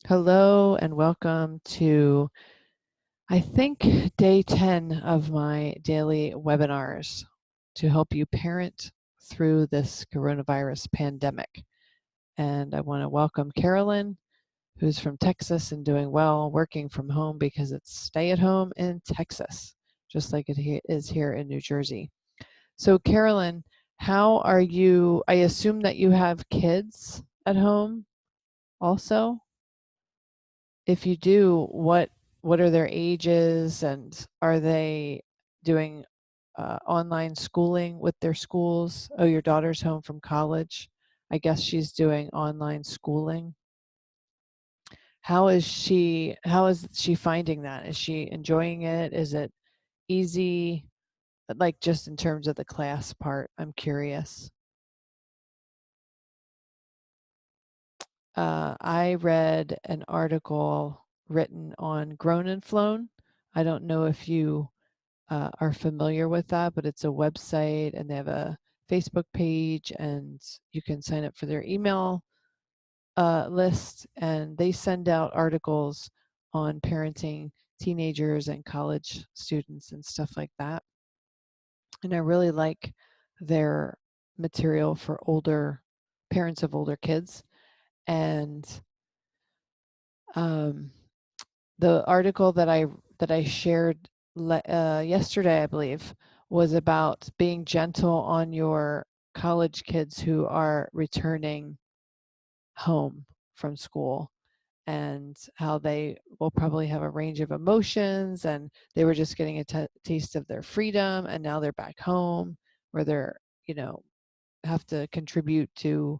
Hello and welcome to, I think, day 10 of my daily webinars to help you parent through this coronavirus pandemic. And I want to welcome Carolyn, who's from Texas and doing well, working from home because it's stay at home in Texas, just like it is here in New Jersey. So Carolyn, how are you? I assume that you have kids at home also. If you do, what are their ages, and are they doing online schooling with their schools? Oh, your daughter's home from college. I guess she's doing online schooling. How is she finding that? Is she enjoying it? Is it easy? Like just in terms of the class part, I'm curious. I read an article written on Grown and Flown. I don't know if you are familiar with that, but it's a website and they have a Facebook page and you can sign up for their email list, and they send out articles on parenting teenagers and college students and stuff like that. And I really like their material for older parents of older kids. And um, the article that I shared yesterday, I believe, was about being gentle on your college kids who are returning home from school, and how they will probably have a range of emotions, and they were just getting a taste of their freedom, and now they're back home where they're, you know, have to contribute to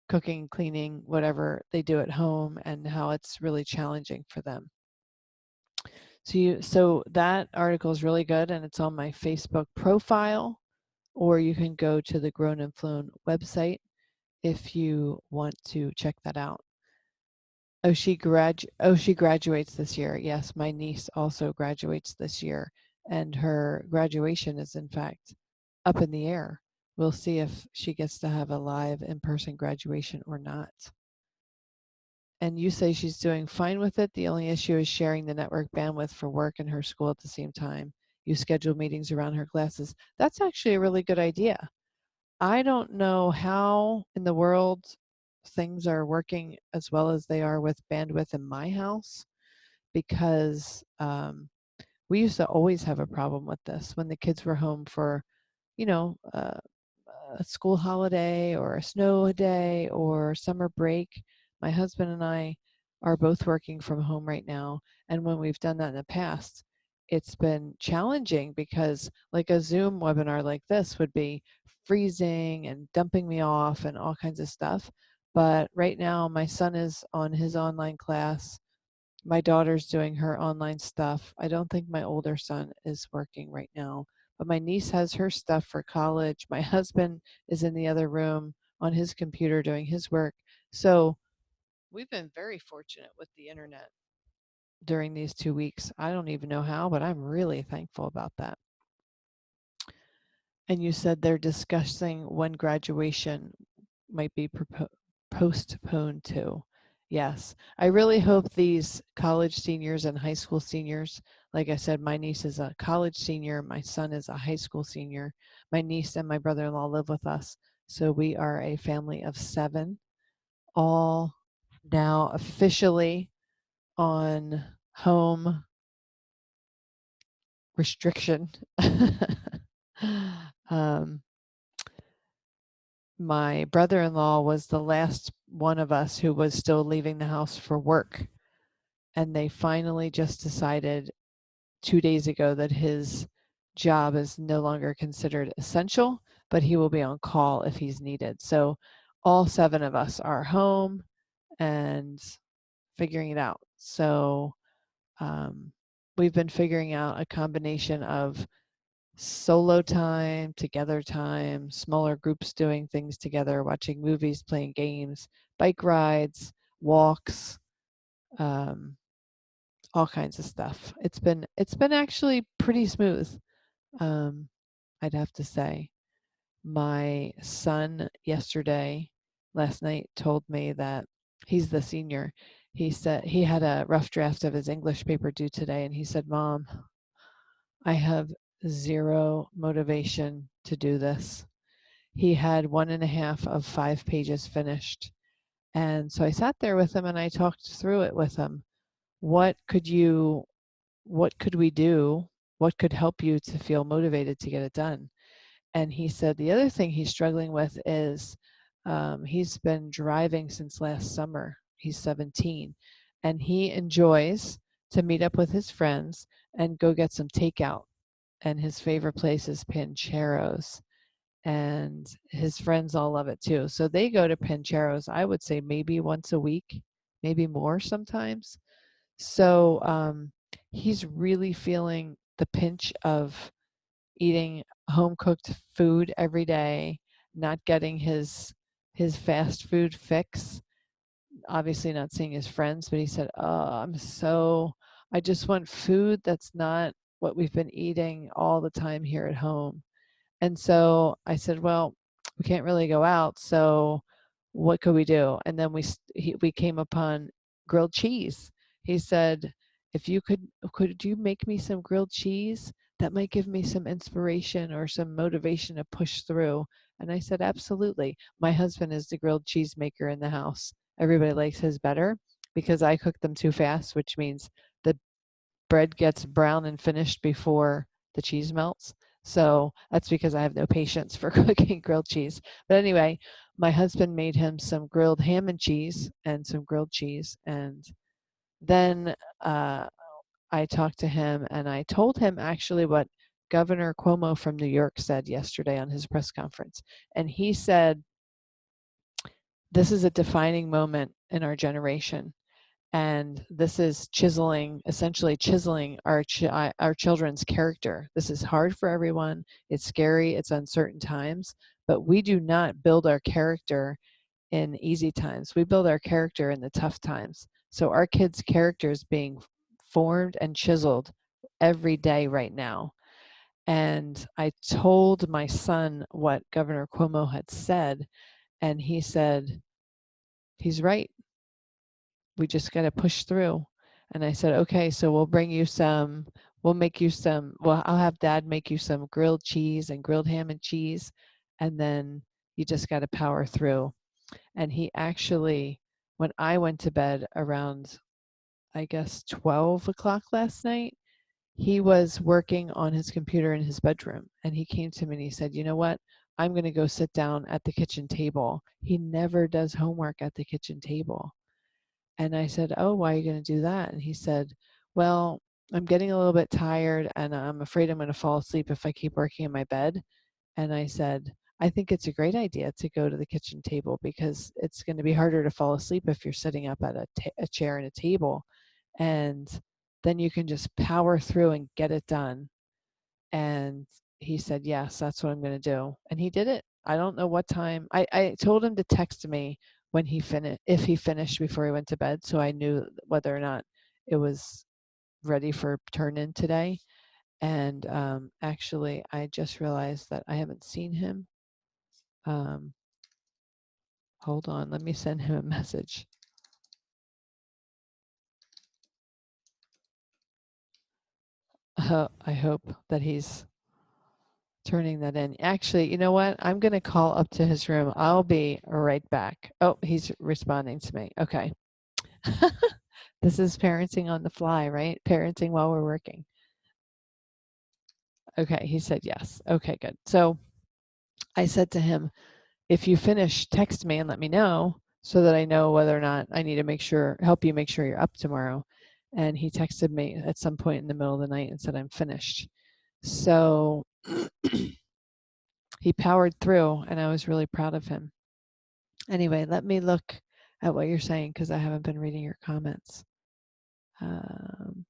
cooking, cleaning, whatever they do at home, and how it's really challenging for them. So that article is really good, and it's on my Facebook profile, or you can go to the Grown and Flown website if you want to check that out. Oh, she graduates this year. Yes, my niece also graduates this year, and her graduation is in fact up in the air. We'll see if she gets to have a live in-person graduation or not. And you say she's doing fine with it. The only issue is sharing the network bandwidth for work and her school at the same time. You schedule meetings around her classes. That's actually a really good idea. I don't know how in the world things are working as well as they are with bandwidth in my house, because we used to always have a problem with this when the kids were home for, you know, a school holiday or a snow day or summer break. My husband and I are both working from home right now. And when we've done that in the past, it's been challenging because like a Zoom webinar like this would be freezing and dumping me off and all kinds of stuff. But right now my son is on his online class. My daughter's doing her online stuff. I don't think my older son is working right now, but my niece has her stuff for college. My husband is in the other room on his computer doing his work. So we've been very fortunate with the internet during these 2 weeks. I don't even know how, but I'm really thankful about that. And you said they're discussing when graduation might be postponed to. Yes, I really hope these college seniors and high school seniors, like I said, my niece is a college senior, my son is a high school senior. My niece and my brother-in-law live with us, so we are a family of 7, all now officially on home restriction. um, my brother-in-law was the last one of us who was still leaving the house for work, and they finally just decided 2 days ago that his job is no longer considered essential, but he will be on call if he's needed. So all 7 of us are home and figuring it out. So we've been figuring out a combination of solo time, smaller groups doing things together, watching movies, playing games, bike rides, walks, um, all kinds of stuff. It's been actually pretty smooth. Um, I'd have to say. My son last night told me that he's the senior. He said he had a rough draft of his English paper due today, and he said, "Mom, I have zero motivation to do this." He had 1.5 of 5 pages finished. And so I sat there with him and I talked through it with him. What could we do? What could help you to feel motivated to get it done? And he said the other thing he's struggling with is he's been driving since last summer. He's 17, and he enjoys to meet up with his friends and go get some takeout. And his favorite place is Pancheros, and his friends all love it too. So they go to Pancheros, I would say maybe once a week, maybe more sometimes. So he's really feeling the pinch of eating home cooked food every day, not getting his fast food fix, obviously not seeing his friends, but he said, "Oh, I just want food that's not what we've been eating all the time here at home." And so I said, "Well, we can't really go out, so what could we do?" And then we came upon grilled cheese. He said, "If you could you make me some grilled cheese? That might give me some inspiration or some motivation to push through." And I said, "Absolutely." My husband is the grilled cheese maker in the house. Everybody likes his better because I cook them too fast, which means the bread gets brown and finished before the cheese melts. So that's because I have no patience for cooking grilled cheese. But anyway, my husband made him some grilled ham and cheese and some grilled cheese. And then I talked to him and I told him actually what Governor Cuomo from New York said yesterday on his press conference. And he said, "This is a defining moment in our generation. And this is essentially chiseling our children's character. This is hard for everyone. It's scary. It's uncertain times. But we do not build our character in easy times. We build our character in the tough times. So our kids' character is being formed and chiseled every day right now." And I told my son what Governor Cuomo had said, and he said, "He's right. We just got to push through." And I said, "Okay, so we'll make you well, I'll have Dad make you some grilled cheese and grilled ham and cheese, and then you just got to power through." And he actually, when I went to bed around, I guess, 12 o'clock last night, he was working on his computer in his bedroom. And he came to me and he said, "You know what? I'm going to go sit down at the kitchen table." He never does homework at the kitchen table. And I said, "Oh, why are you going to do that?" And he said, "Well, I'm getting a little bit tired and I'm afraid I'm going to fall asleep if I keep working in my bed." And I said, "I think it's a great idea to go to the kitchen table because it's going to be harder to fall asleep if you're sitting up at a chair and a table. And then you can just power through and get it done." And he said, "Yes, that's what I'm going to do." And he did it. I don't know what time. I told him to text me when if he finished before he went to bed, so I knew whether or not it was ready for turn in today. And actually, I just realized that I haven't seen him. Um, hold on, let me send him a message. I hope that he's turning that in. Actually, you know what? I'm going to call up to his room. I'll be right back. Oh, he's responding to me. Okay. This is parenting on the fly, right? Parenting while we're working. Okay, he said yes. Okay, good. So I said to him, "If you finish, text me and let me know so that I know whether or not I need to help you make sure you're up tomorrow." And he texted me at some point in the middle of the night and said, "I'm finished." So he powered through and I was really proud of him. Anyway, let me look at what you're saying because I haven't been reading your comments. The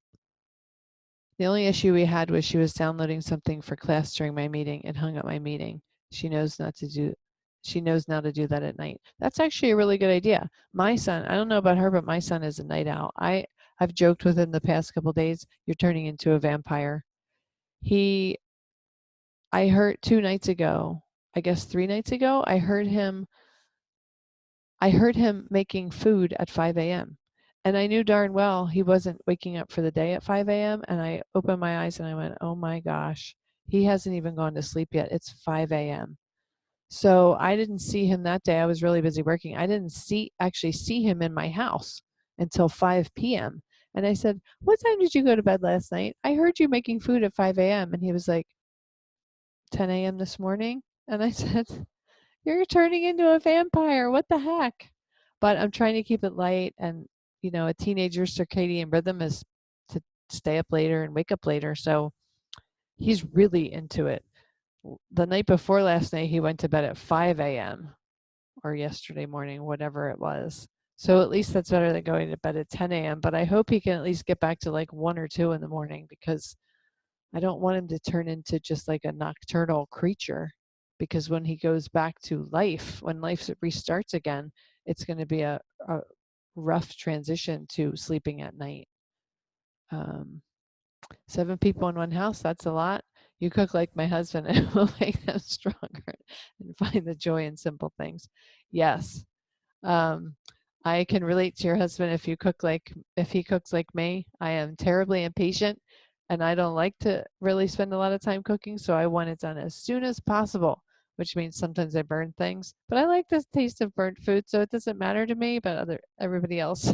only issue we had was she was downloading something for class during my meeting and hung up my meeting. She knows now to do that at night. That's actually a really good idea. My son, I don't know about her, but my son is a night owl. I've joked with him the past couple days, "You're turning into a vampire." I heard 2 nights ago, I guess 3 nights ago, I heard him I heard him making food at 5 a.m. And I knew darn well he wasn't waking up for the day at 5 a.m. And I opened my eyes and I went, oh my gosh, he hasn't even gone to sleep yet. It's 5 a.m. So I didn't see him that day. I was really busy working. I didn't actually see him in my house until 5 p.m. And I said, what time did you go to bed last night? I heard you making food at 5 a.m. And he was like, 10 a.m. this morning. And I said, you're turning into a vampire. What the heck? But I'm trying to keep it light. And, a teenager's circadian rhythm is to stay up later and wake up later. So he's really into it. The night before last night, he went to bed at 5 a.m. or yesterday morning, whatever it was. So at least that's better than going to bed at 10 a.m. But I hope he can at least get back to like 1 or 2 in the morning, because I don't want him to turn into just like a nocturnal creature, because when he goes back to life, when life restarts again, it's going to be a rough transition to sleeping at night. 7 people in one house, that's a lot. You cook like my husband, and it will make them stronger and find the joy in simple things. Yes. I can relate to your husband. If he cooks like me. I am terribly impatient, and I don't like to really spend a lot of time cooking, so I want it done as soon as possible, which means sometimes I burn things. But I like the taste of burnt food, so it doesn't matter to me, but everybody else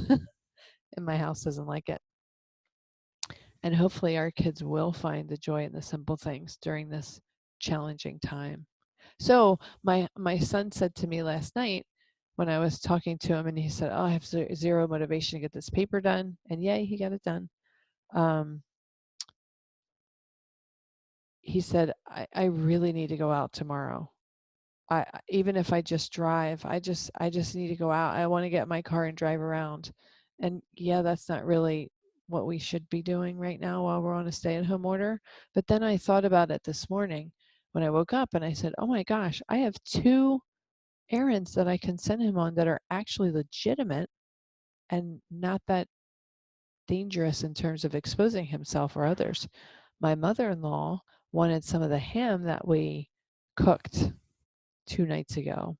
in my house doesn't like it. And hopefully our kids will find the joy in the simple things during this challenging time. So my son said to me last night when I was talking to him, and he said, oh, I have zero motivation to get this paper done. And yay, he got it done. He said, I really need to go out tomorrow. Even if I just drive, I just need to go out. I want to get my car and drive around. And yeah, that's not really what we should be doing right now while we're on a stay-at-home order. But then I thought about it this morning when I woke up, and I said, oh my gosh, I have 2 errands that I can send him on that are actually legitimate and not that dangerous in terms of exposing himself or others. My mother-in-law wanted some of the ham that we cooked 2 nights ago,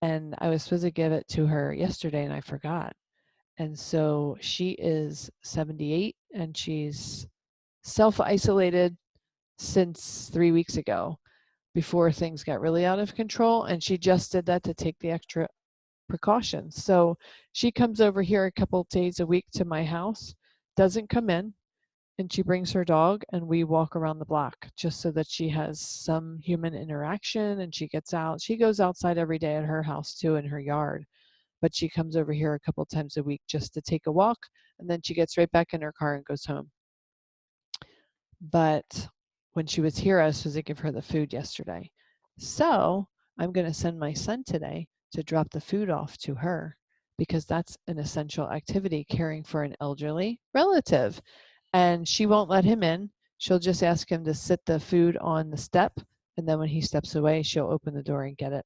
and I was supposed to give it to her yesterday and I forgot. And so she is 78 and she's self-isolated since 3 weeks ago, before things got really out of control, and she just did that to take the extra precautions. So she comes over here a couple days a week to my house, doesn't come in, and she brings her dog and we walk around the block just so that she has some human interaction, and she gets out. She goes outside every day at her house too, in her yard, but she comes over here a couple times a week just to take a walk, and then she gets right back in her car and goes home. But when she was here, I was supposed to give her the food yesterday. So I'm going to send my son today to drop the food off to her, because that's an essential activity, caring for an elderly relative. And she won't let him in. She'll just ask him to sit the food on the step, and then when he steps away, she'll open the door and get it.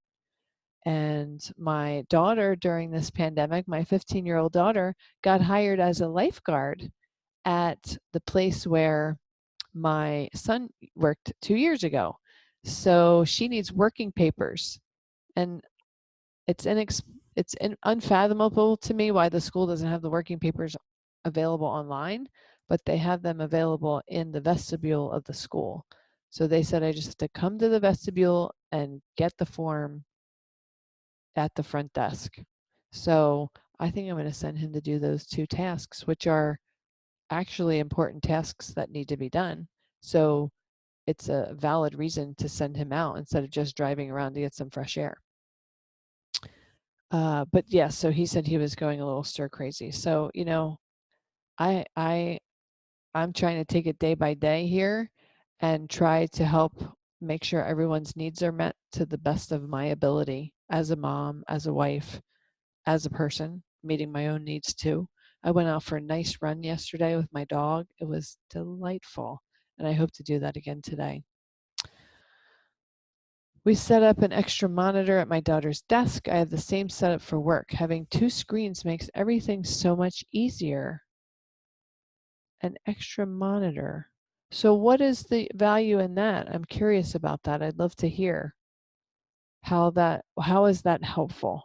And my daughter, during this pandemic, my 15-year-old daughter, got hired as a lifeguard at the place where my son worked 2 years ago. So she needs working papers, and it's unfathomable to me why the school doesn't have the working papers available online, but they have them available in the vestibule of the school. So they said I just have to come to the vestibule and get the form at the front desk. So I think I'm going to send him to do those 2 tasks, which are actually important tasks that need to be done. So it's a valid reason to send him out instead of just driving around to get some fresh air. But yeah, so he said he was going a little stir crazy. So, I'm trying to take it day by day here and try to help make sure everyone's needs are met to the best of my ability as a mom, as a wife, as a person, meeting my own needs too. I went out for a nice run yesterday with my dog. It was delightful, and I hope to do that again today. We set up an extra monitor at my daughter's desk. I have the same setup for work. Having 2 screens makes everything so much easier. An extra monitor. So what is the value in that? I'm curious about that. I'd love to hear how is that helpful?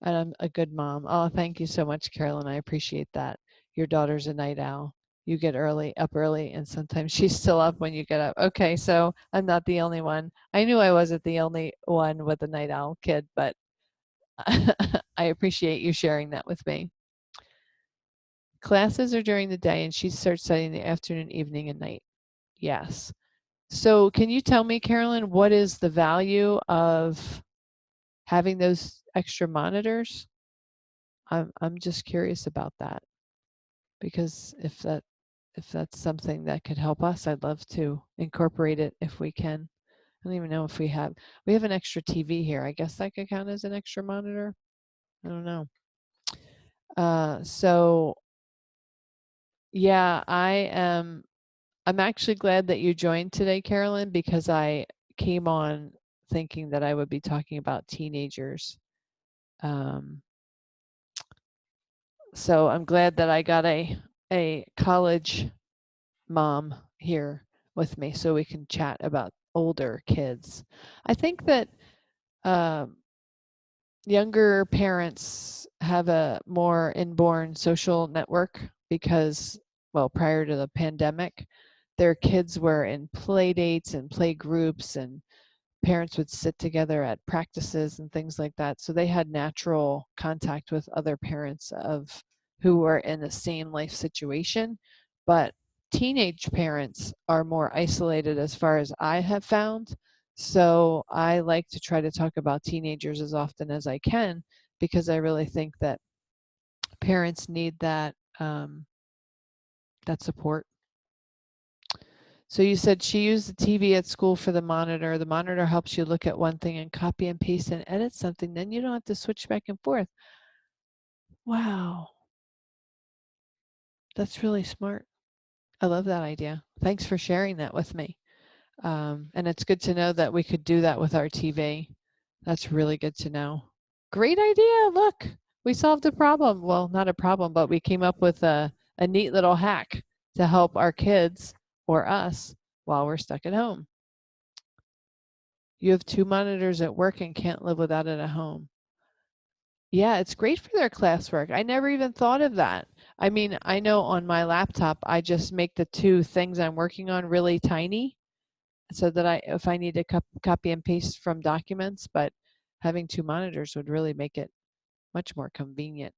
And I'm a good mom. Oh, thank you so much, Carolyn. I appreciate that. Your daughter's a night owl. You get up early, and sometimes she's still up when you get up. Okay, so I'm not the only one. I knew I wasn't the only one with a night owl kid, but I appreciate you sharing that with me. Classes are during the day, and she starts studying the afternoon, evening, and night. Yes. So can you tell me, Carolyn, what is the value of having those extra monitors? I'm just curious about that, because if that's something that could help us, I'd love to incorporate it if we can. I don't even know if we have an extra TV here. I guess that could count as an extra monitor. I don't know. So yeah, I'm actually glad that you joined today, Carolyn, because I came on thinking that I would be talking about teenagers. So I'm glad that I got a college mom here with me so we can chat about older kids. I think that younger parents have a more inborn social network because, well, prior to the pandemic, their kids were in play dates and play groups, and parents would sit together at practices and things like that. So they had natural contact with other parents of who were in the same life situation. But teenage parents are more isolated as far as I have found. So I like to try to talk about teenagers as often as I can, because I really think that parents need that support. So you said she used the TV at school for the monitor. The monitor helps you look at one thing and copy and paste and edit something. Then you don't have to switch back and forth. Wow, that's really smart. I love that idea. Thanks for sharing that with me. And it's good to know that we could do that with our TV. That's really good to know. Great idea. Look, we solved a problem. Well, not a problem, but we came up with a neat little hack to help our kids or us while we're stuck at home. You have 2 monitors at work and can't live without it at home. Yeah, it's great for their classwork. I never even thought of that. I mean, I know on my laptop, I just make the 2 things I'm working on really tiny so that if I need to copy and paste from documents, but having 2 monitors would really make it much more convenient,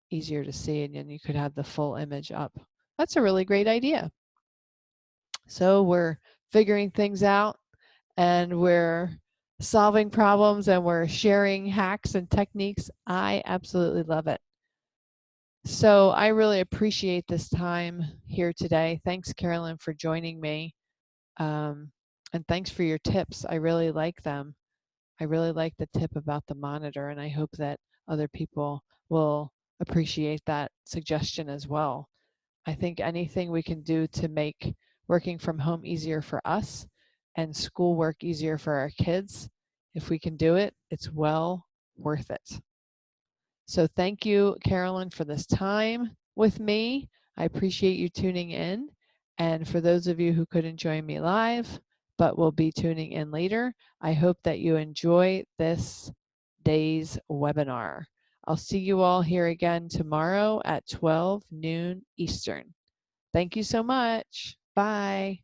easier to see, and then you could have the full image up. That's a really great idea. So we're figuring things out, and we're solving problems, and we're sharing hacks and techniques. I absolutely love it. So I really appreciate this time here today. Thanks, Carolyn, for joining me. And thanks for your tips. I really like them. I really like the tip about the monitor, and I hope that other people will appreciate that suggestion as well. I think anything we can do to make working from home easier for us and schoolwork easier for our kids, if we can do it, it's well worth it. So thank you, Carolyn, for this time with me. I appreciate you tuning in. And for those of you who couldn't join me live, but will be tuning in later, I hope that you enjoy this day's webinar. I'll see you all here again tomorrow at 12 noon Eastern. Thank you so much. Bye.